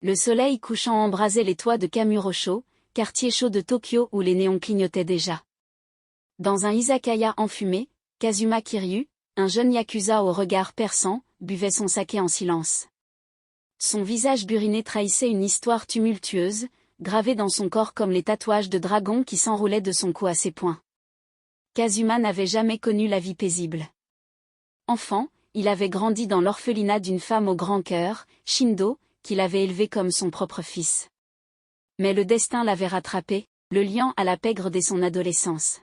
Le soleil couchant embrasait les toits de Kamurocho, quartier chaud de Tokyo où les néons clignotaient déjà. Dans un izakaya enfumé, Kazuma Kiryu, un jeune yakuza au regard perçant, buvait son saké en silence. Son visage buriné trahissait une histoire tumultueuse, gravée dans son corps comme les tatouages de dragon qui s'enroulaient de son cou à ses poings. Kazuma n'avait jamais connu la vie paisible. Enfant, il avait grandi dans l'orphelinat d'une femme au grand cœur, Shindo, qu'il avait élevé comme son propre fils. Mais le destin l'avait rattrapé, le liant à la pègre dès son adolescence.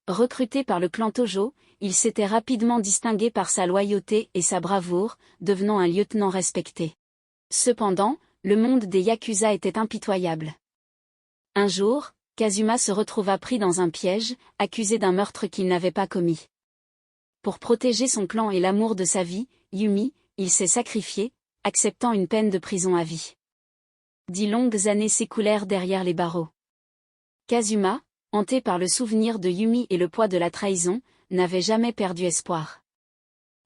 Recruté par le clan Tojo, il s'était rapidement distingué par sa loyauté et sa bravoure, devenant un lieutenant respecté. Cependant, le monde des yakuza était impitoyable. Un jour, Kazuma se retrouva pris dans un piège, accusé d'un meurtre qu'il n'avait pas commis. Pour protéger son clan et l'amour de sa vie, Yumi, il s'est sacrifié, acceptant une peine de prison à vie. 10 longues années s'écoulèrent derrière les barreaux. Kazuma, hanté par le souvenir de Yumi et le poids de la trahison, n'avait jamais perdu espoir.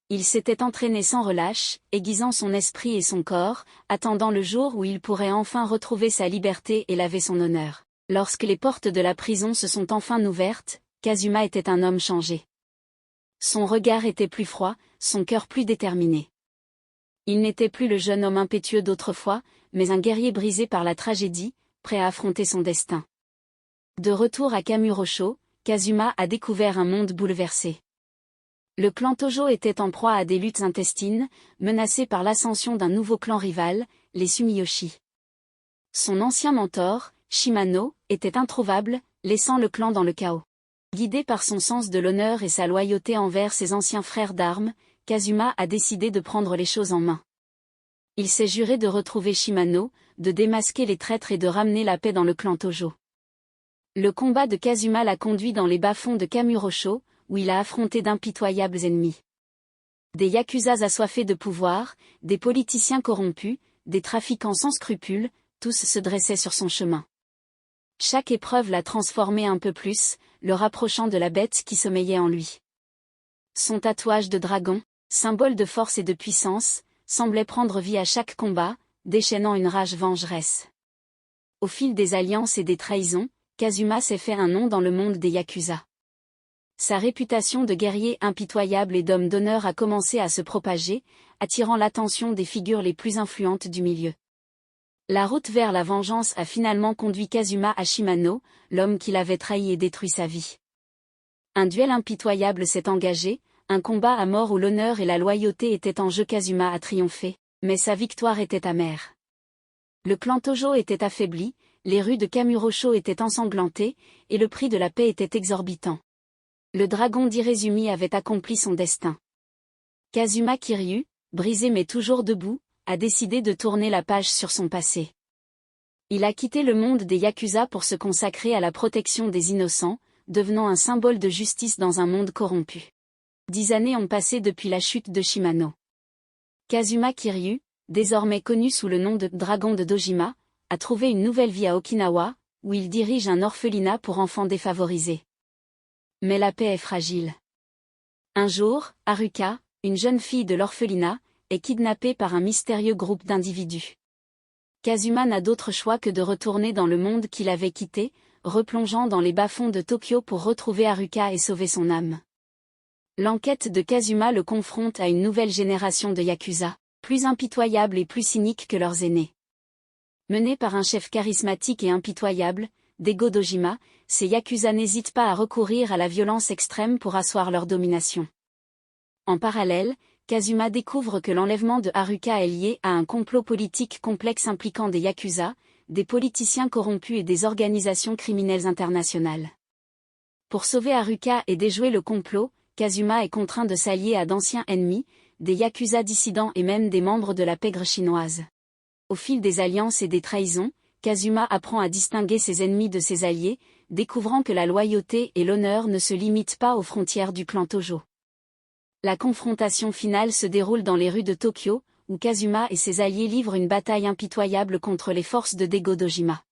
Il s'était entraîné sans relâche, aiguisant son esprit et son corps, attendant le jour où il pourrait enfin retrouver sa liberté et laver son honneur. Lorsque les portes de la prison se sont enfin ouvertes, Kazuma était un homme changé. Son regard était plus froid, son cœur plus déterminé. Il n'était plus le jeune homme impétueux d'autrefois, mais un guerrier brisé par la tragédie, prêt à affronter son destin. De retour à Kamurocho, Kazuma a découvert un monde bouleversé. Le clan Tojo était en proie à des luttes intestines, menacé par l'ascension d'un nouveau clan rival, les Sumiyoshi. Son ancien mentor, Shimano, était introuvable, laissant le clan dans le chaos. Guidé par son sens de l'honneur et sa loyauté envers ses anciens frères d'armes, Kazuma a décidé de prendre les choses en main. Il s'est juré de retrouver Shimano, de démasquer les traîtres et de ramener la paix dans le clan Tojo. Le combat de Kazuma l'a conduit dans les bas-fonds de Kamurocho, où il a affronté d'impitoyables ennemis. Des yakuzas assoiffés de pouvoir, des politiciens corrompus, des trafiquants sans scrupules, tous se dressaient sur son chemin. Chaque épreuve l'a transformé un peu plus, le rapprochant de la bête qui sommeillait en lui. Son tatouage de dragon, symbole de force et de puissance, semblait prendre vie à chaque combat, déchaînant une rage vengeresse. Au fil des alliances et des trahisons, Kazuma s'est fait un nom dans le monde des yakuza. Sa réputation de guerrier impitoyable et d'homme d'honneur a commencé à se propager, attirant l'attention des figures les plus influentes du milieu. La route vers la vengeance a finalement conduit Kazuma à Shimano, l'homme qui l'avait trahi et détruit sa vie. Un duel impitoyable s'est engagé, un combat à mort où l'honneur et la loyauté étaient en jeu. Kazuma a triomphé, mais sa victoire était amère. Le clan Tojo était affaibli, les rues de Kamurocho étaient ensanglantées, et le prix de la paix était exorbitant. Le dragon d'Irezumi avait accompli son destin. Kazuma Kiryu, brisé mais toujours debout, a décidé de tourner la page sur son passé. Il a quitté le monde des yakuza pour se consacrer à la protection des innocents, devenant un symbole de justice dans un monde corrompu. 10 années ont passé depuis la chute de Shimano. Kazuma Kiryu, désormais connu sous le nom de Dragon de Dojima, a trouvé une nouvelle vie à Okinawa, où il dirige un orphelinat pour enfants défavorisés. Mais la paix est fragile. Un jour, Haruka, une jeune fille de l'orphelinat, est kidnappée par un mystérieux groupe d'individus. Kazuma n'a d'autre choix que de retourner dans le monde qu'il avait quitté, replongeant dans les bas-fonds de Tokyo pour retrouver Haruka et sauver son âme. L'enquête de Kazuma le confronte à une nouvelle génération de yakuza, plus impitoyables et plus cyniques que leurs aînés. Menés par un chef charismatique et impitoyable, Daigo Dojima, ces yakuza n'hésitent pas à recourir à la violence extrême pour asseoir leur domination. En parallèle, Kazuma découvre que l'enlèvement de Haruka est lié à un complot politique complexe impliquant des yakuza, des politiciens corrompus et des organisations criminelles internationales. Pour sauver Haruka et déjouer le complot, Kazuma est contraint de s'allier à d'anciens ennemis, des yakuza dissidents et même des membres de la pègre chinoise. Au fil des alliances et des trahisons, Kazuma apprend à distinguer ses ennemis de ses alliés, découvrant que la loyauté et l'honneur ne se limitent pas aux frontières du clan Tojo. La confrontation finale se déroule dans les rues de Tokyo, où Kazuma et ses alliés livrent une bataille impitoyable contre les forces de Daigo Dojima.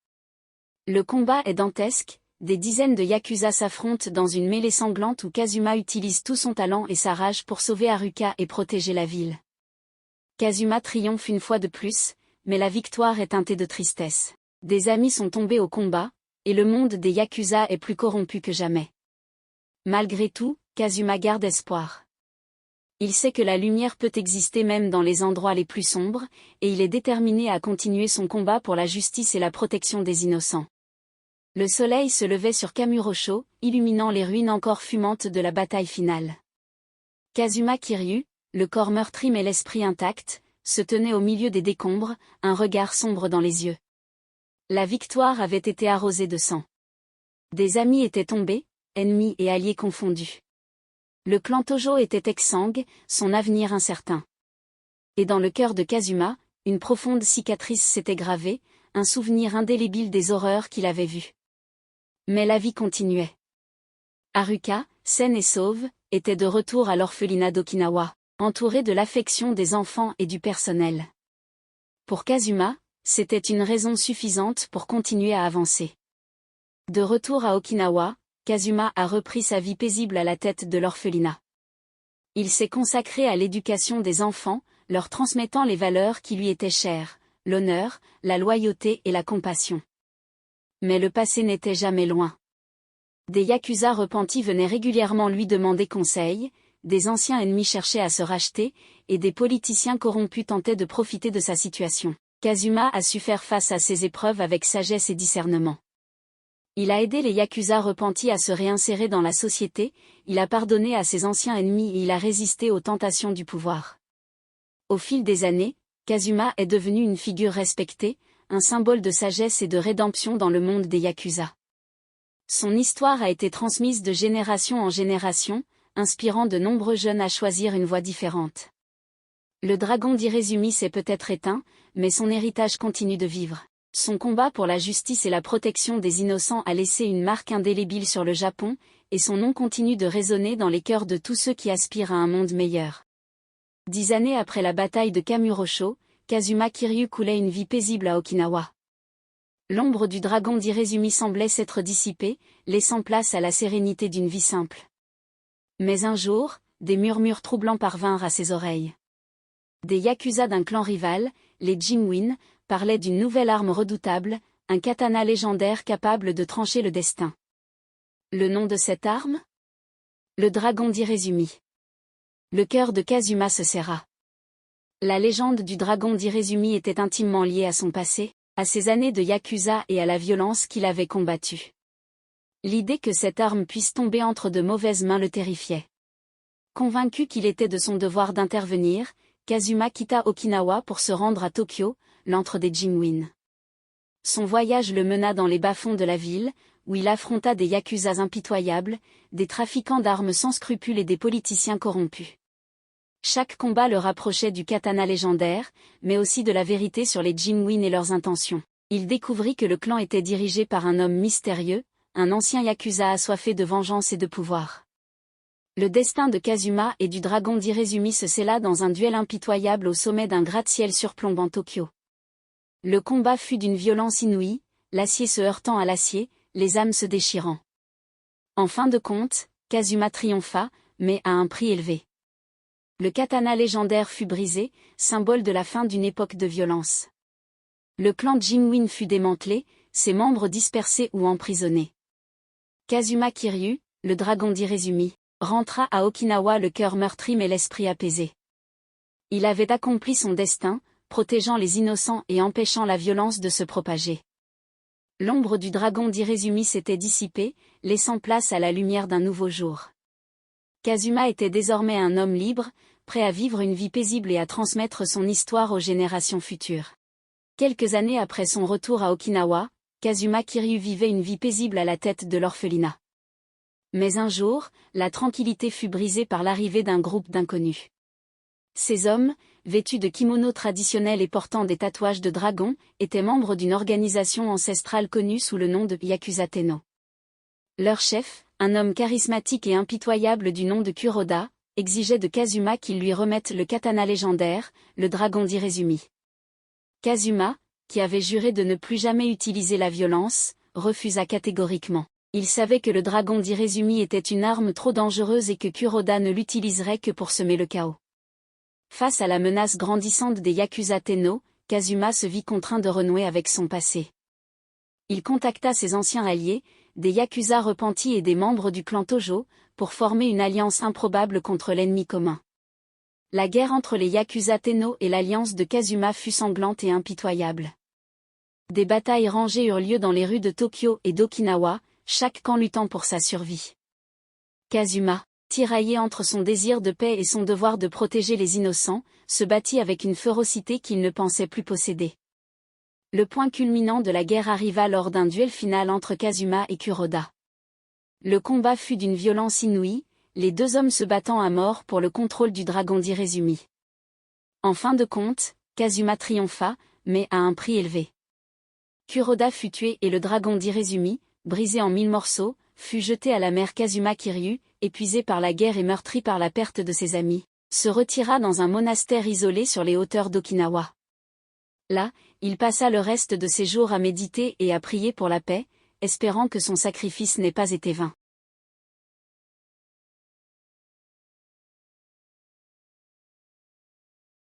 Le combat est dantesque, des dizaines de yakuza s'affrontent dans une mêlée sanglante où Kazuma utilise tout son talent et sa rage pour sauver Haruka et protéger la ville. Kazuma triomphe une fois de plus, mais la victoire est teintée de tristesse. Des amis sont tombés au combat, et le monde des Yakuza est plus corrompu que jamais. Malgré tout, Kazuma garde espoir. Il sait que la lumière peut exister même dans les endroits les plus sombres, et il est déterminé à continuer son combat pour la justice et la protection des innocents. Le soleil se levait sur Kamurocho, illuminant les ruines encore fumantes de la bataille finale. Kazuma Kiryu, le corps meurtri mais l'esprit intact, se tenait au milieu des décombres, un regard sombre dans les yeux. La victoire avait été arrosée de sang. Des amis étaient tombés, ennemis et alliés confondus. Le clan Tojo était exsangue, son avenir incertain. Et dans le cœur de Kazuma, une profonde cicatrice s'était gravée, un souvenir indélébile des horreurs qu'il avait vues. Mais la vie continuait. Haruka, saine et sauve, était de retour à l'orphelinat d'Okinawa, entourée de l'affection des enfants et du personnel. Pour Kazuma, c'était une raison suffisante pour continuer à avancer. De retour à Okinawa, Kazuma a repris sa vie paisible à la tête de l'orphelinat. Il s'est consacré à l'éducation des enfants, leur transmettant les valeurs qui lui étaient chères, l'honneur, la loyauté et la compassion. Mais le passé n'était jamais loin. Des yakuza repentis venaient régulièrement lui demander conseil, des anciens ennemis cherchaient à se racheter, et des politiciens corrompus tentaient de profiter de sa situation. Kazuma a su faire face à ces épreuves avec sagesse et discernement. Il a aidé les yakuza repentis à se réinsérer dans la société, il a pardonné à ses anciens ennemis et il a résisté aux tentations du pouvoir. Au fil des années, Kazuma est devenu une figure respectée, un symbole de sagesse et de rédemption dans le monde des yakuza. Son histoire a été transmise de génération en génération, inspirant de nombreux jeunes à choisir une voie différente. Le dragon d'Irezumi s'est peut-être éteint, mais son héritage continue de vivre. Son combat pour la justice et la protection des innocents a laissé une marque indélébile sur le Japon, et son nom continue de résonner dans les cœurs de tous ceux qui aspirent à un monde meilleur. 10 années après la bataille de Kamurocho, Kazuma Kiryu coulait une vie paisible à Okinawa. L'ombre du dragon d'Irezumi semblait s'être dissipée, laissant place à la sérénité d'une vie simple. Mais un jour, des murmures troublants parvinrent à ses oreilles. Des yakuza d'un clan rival, les Jimwin, parlaient d'une nouvelle arme redoutable, un katana légendaire capable de trancher le destin. Le nom de cette arme ? Le dragon d'Irezumi. Le cœur de Kazuma se serra. La légende du dragon d'Irezumi était intimement liée à son passé, à ses années de yakuza et à la violence qu'il avait combattue. L'idée que cette arme puisse tomber entre de mauvaises mains le terrifiait. Convaincu qu'il était de son devoir d'intervenir, Kazuma quitta Okinawa pour se rendre à Tokyo, l'antre des Jimwin. Son voyage le mena dans les bas-fonds de la ville, où il affronta des yakuzas impitoyables, des trafiquants d'armes sans scrupules et des politiciens corrompus. Chaque combat le rapprochait du katana légendaire, mais aussi de la vérité sur les Jimwin et leurs intentions. Il découvrit que le clan était dirigé par un homme mystérieux, un ancien yakuza assoiffé de vengeance et de pouvoir. Le destin de Kazuma et du dragon d'Irezumi se scella dans un duel impitoyable au sommet d'un gratte-ciel surplombant Tokyo. Le combat fut d'une violence inouïe, l'acier se heurtant à l'acier, les âmes se déchirant. En fin de compte, Kazuma triompha, mais à un prix élevé. Le katana légendaire fut brisé, symbole de la fin d'une époque de violence. Le clan Jimwin fut démantelé, ses membres dispersés ou emprisonnés. Kazuma Kiryu, le dragon d'Irezumi, rentra à Okinawa le cœur meurtri mais l'esprit apaisé. Il avait accompli son destin, protégeant les innocents et empêchant la violence de se propager. L'ombre du dragon d'Irezumi s'était dissipée, laissant place à la lumière d'un nouveau jour. Kazuma était désormais un homme libre, prêt à vivre une vie paisible et à transmettre son histoire aux générations futures. Quelques années après son retour à Okinawa, Kazuma Kiryu vivait une vie paisible à la tête de l'orphelinat. Mais un jour, la tranquillité fut brisée par l'arrivée d'un groupe d'inconnus. Ces hommes, vêtus de kimonos traditionnels et portant des tatouages de dragons, étaient membres d'une organisation ancestrale connue sous le nom de Yakuza Tenno. Leur chef, un homme charismatique et impitoyable du nom de Kuroda, exigeait de Kazuma qu'il lui remette le katana légendaire, le dragon d'Irezumi. Kazuma, qui avait juré de ne plus jamais utiliser la violence, refusa catégoriquement. Il savait que le dragon d'Irezumi était une arme trop dangereuse et que Kuroda ne l'utiliserait que pour semer le chaos. Face à la menace grandissante des Yakuza Tenno, Kazuma se vit contraint de renouer avec son passé. Il contacta ses anciens alliés, des Yakuza repentis et des membres du clan Tojo, pour former une alliance improbable contre l'ennemi commun. La guerre entre les Yakuza Tenno et l'alliance de Kazuma fut sanglante et impitoyable. Des batailles rangées eurent lieu dans les rues de Tokyo et d'Okinawa, chaque camp luttant pour sa survie. Kazuma, tiraillé entre son désir de paix et son devoir de protéger les innocents, se battit avec une férocité qu'il ne pensait plus posséder. Le point culminant de la guerre arriva lors d'un duel final entre Kazuma et Kuroda. Le combat fut d'une violence inouïe, les deux hommes se battant à mort pour le contrôle du dragon d'Irezumi. En fin de compte, Kazuma triompha, mais à un prix élevé. Kuroda fut tué et le dragon d'Irezumi, brisé en 1000 morceaux, fut jeté à la mer. Kazuma Kiryu, épuisé par la guerre et meurtri par la perte de ses amis, se retira dans un monastère isolé sur les hauteurs d'Okinawa. Là, il passa le reste de ses jours à méditer et à prier pour la paix, espérant que son sacrifice n'ait pas été vain.